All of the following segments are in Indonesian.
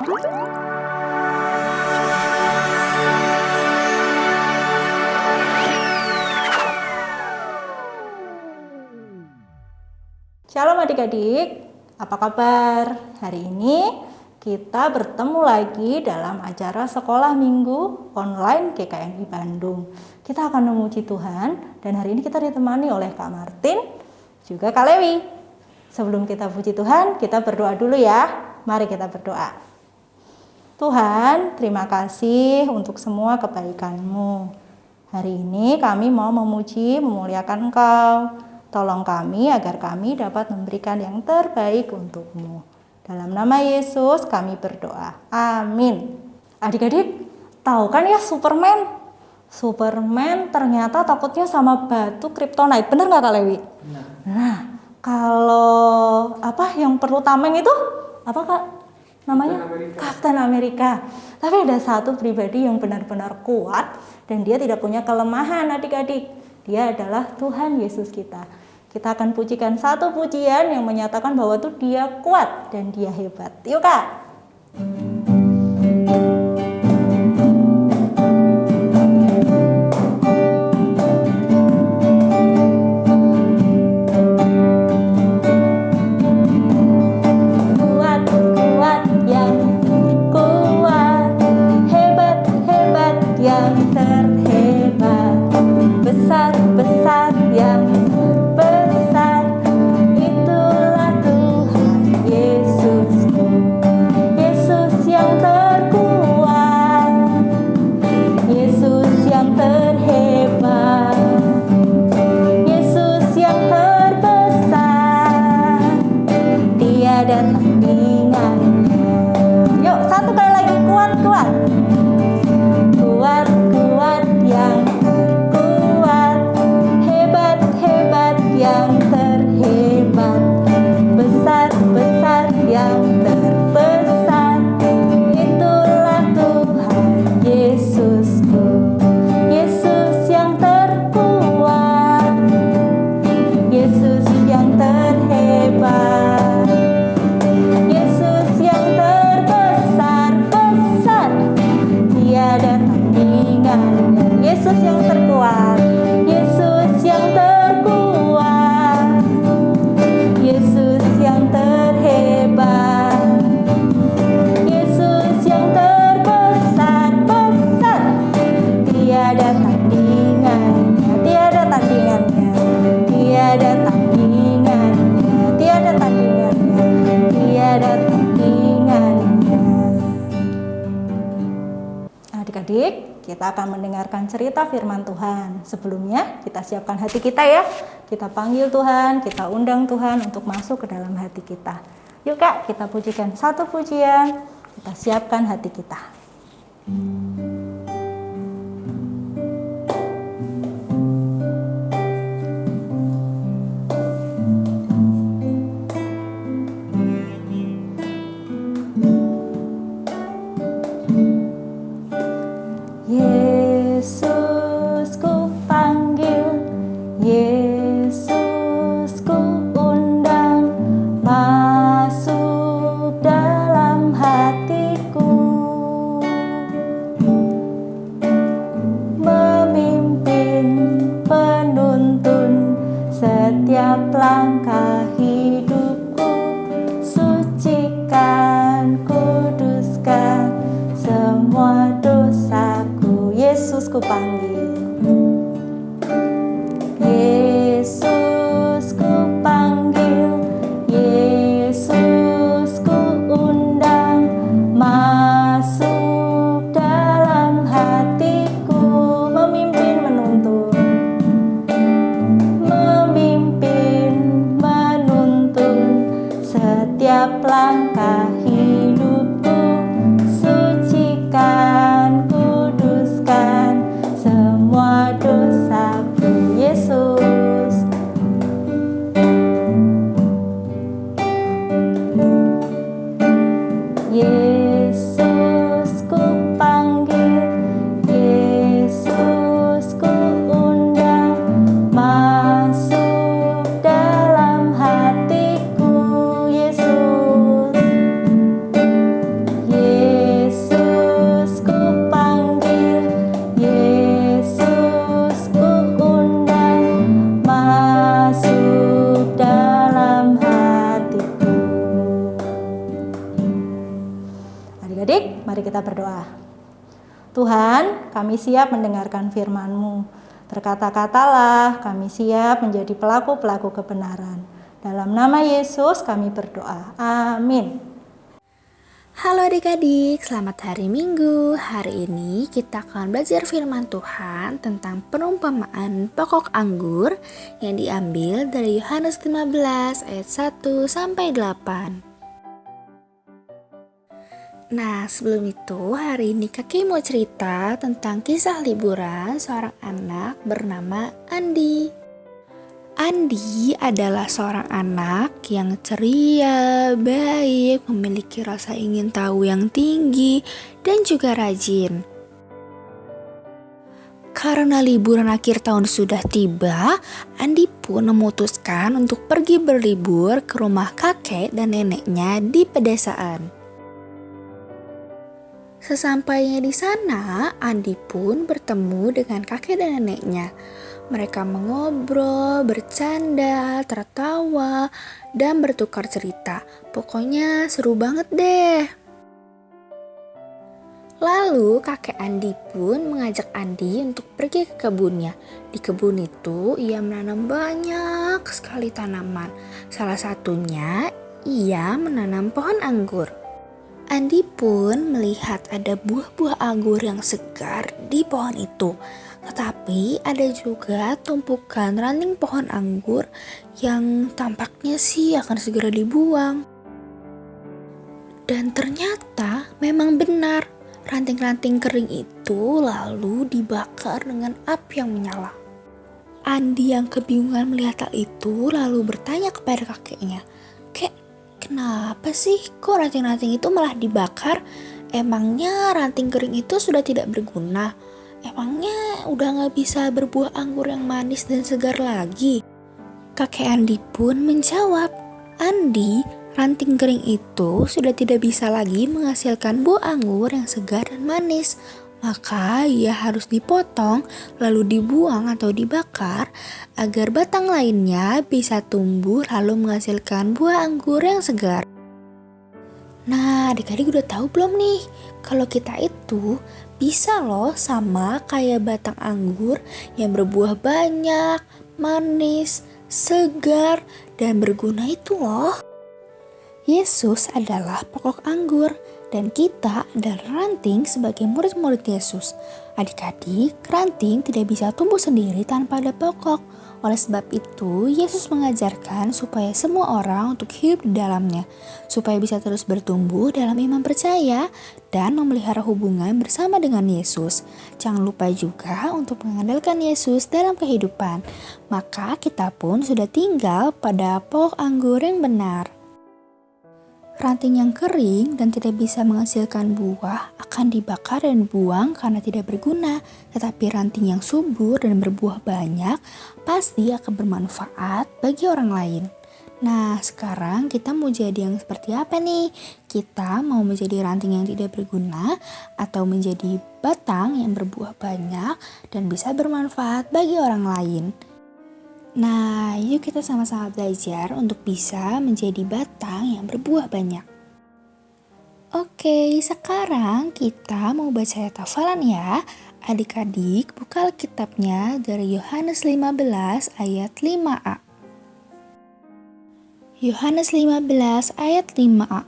Shalom adik-adik, apa kabar? Hari ini kita bertemu lagi dalam acara Sekolah Minggu Online GKMI Bandung. Kita akan memuji Tuhan dan hari ini kita ditemani oleh Kak Martin, juga Kak Lewi. Sebelum kita puji Tuhan, kita berdoa dulu ya. Mari kita berdoa. Tuhan, terima kasih untuk semua kebaikan-Mu. Hari ini kami mau memuji, memuliakan Engkau. Tolong kami agar kami dapat memberikan yang terbaik untuk-Mu. Dalam nama Yesus kami berdoa. Amin. Adik-adik, tahu kan ya Superman? Superman ternyata takutnya sama batu kryptonite. Benar nggak Kak Lewi? Benar. Nah, kalau yang perlu tameng itu apa Kak? Namanya Captain America. Tapi ada satu pribadi yang benar-benar kuat dan dia tidak punya kelemahan adik-adik. Dia adalah Tuhan Yesus kita. Kita akan pujikan satu pujian yang menyatakan bahwa tuh dia kuat dan dia hebat. Yuk Kak. Kita akan mendengarkan cerita firman Tuhan. Sebelumnya kita siapkan hati kita ya. Kita panggil Tuhan, kita undang Tuhan untuk masuk ke dalam hati kita. Yuk Kak, kita pujikan satu pujian. Kita siapkan hati kita. Adik-adik, mari kita berdoa. Tuhan, kami siap mendengarkan firman-Mu. Berkata-katalah, kami siap menjadi pelaku-pelaku kebenaran. Dalam nama Yesus kami berdoa. Amin. Halo adik-adik, selamat hari Minggu. Hari ini kita akan belajar firman Tuhan tentang perumpamaan pokok anggur yang diambil dari Yohanes 15 ayat 1 sampai 8. Nah, sebelum itu hari ini kakek mau cerita tentang kisah liburan seorang anak bernama Andi. Andi adalah seorang anak yang ceria, baik, memiliki rasa ingin tahu yang tinggi, dan juga rajin. Karena liburan akhir tahun sudah tiba, Andi pun memutuskan untuk pergi berlibur ke rumah kakek dan neneknya di pedesaan. Sesampainya di sana, Andi pun bertemu dengan kakek dan neneknya. Mereka mengobrol, bercanda, tertawa, dan bertukar cerita. Pokoknya seru banget deh. Lalu kakek Andi pun mengajak Andi untuk pergi ke kebunnya. Di kebun itu ia menanam banyak sekali tanaman. Salah satunya ia menanam pohon anggur. Andi pun melihat ada buah-buah anggur yang segar di pohon itu. Tetapi ada juga tumpukan ranting pohon anggur yang tampaknya sih akan segera dibuang. Dan ternyata memang benar, ranting-ranting kering itu lalu dibakar dengan api yang menyala. Andi yang kebingungan melihat hal itu lalu bertanya kepada kakeknya, "Kek, kenapa sih kok ranting-ranting itu malah dibakar? Emangnya ranting kering itu sudah tidak berguna? Emangnya udah gak bisa berbuah anggur yang manis dan segar lagi?" Kakek Andi pun menjawab, "Andi, ranting kering itu sudah tidak bisa lagi menghasilkan buah anggur yang segar dan manis. Maka ia harus dipotong lalu dibuang atau dibakar agar batang lainnya bisa tumbuh lalu menghasilkan buah anggur yang segar." Nah, adik-adik udah tahu belum nih? Kalau kita itu bisa loh sama kayak batang anggur yang berbuah banyak, manis, segar, dan berguna itu loh. Yesus adalah pokok anggur dan kita adalah ranting sebagai murid-murid Yesus. Adik-adik, ranting tidak bisa tumbuh sendiri tanpa ada pokok. Oleh sebab itu, Yesus mengajarkan supaya semua orang untuk hidup di dalamnya, supaya bisa terus bertumbuh dalam iman percaya dan memelihara hubungan bersama dengan Yesus. Jangan lupa juga untuk mengandalkan Yesus dalam kehidupan. Maka kita pun sudah tinggal pada pokok anggur yang benar. Ranting yang kering dan tidak bisa menghasilkan buah akan dibakar dan dibuang karena tidak berguna. Tetapi ranting yang subur dan berbuah banyak pasti akan bermanfaat bagi orang lain. Nah, sekarang kita mau jadi yang seperti apa nih? Kita mau menjadi ranting yang tidak berguna atau menjadi batang yang berbuah banyak dan bisa bermanfaat bagi orang lain? Nah, yuk kita sama-sama belajar untuk bisa menjadi batang yang berbuah banyak. Oke, sekarang kita mau baca ayat hafalan ya. Adik-adik, buka Alkitabnya dari Yohanes 15 ayat 5a. Yohanes 15 ayat 5a.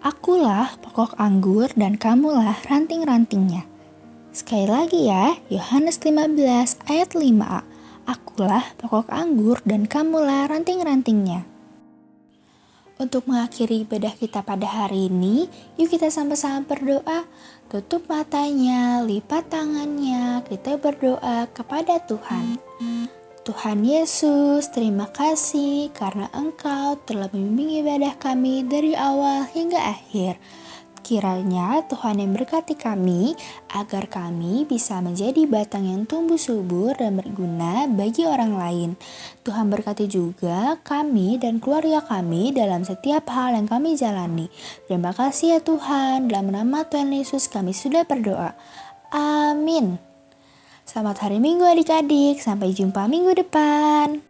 Akulah pokok anggur dan kamulah ranting-rantingnya. Sekali lagi ya, Yohanes 15 ayat 5a. Akulah pokok anggur dan kamulah ranting-rantingnya. Untuk mengakhiri ibadah kita pada hari ini, yuk kita sama-sama berdoa. Tutup matanya, lipat tangannya, kita berdoa kepada Tuhan. Tuhan Yesus, terima kasih karena Engkau telah membimbing ibadah kami dari awal hingga akhir. Kiranya Tuhan yang berkati kami agar kami bisa menjadi batang yang tumbuh subur dan berguna bagi orang lain. Tuhan berkati juga kami dan keluarga kami dalam setiap hal yang kami jalani. Terima kasih ya Tuhan, dalam nama Tuhan Yesus kami sudah berdoa. Amin. Selamat hari Minggu adik-adik, sampai jumpa minggu depan.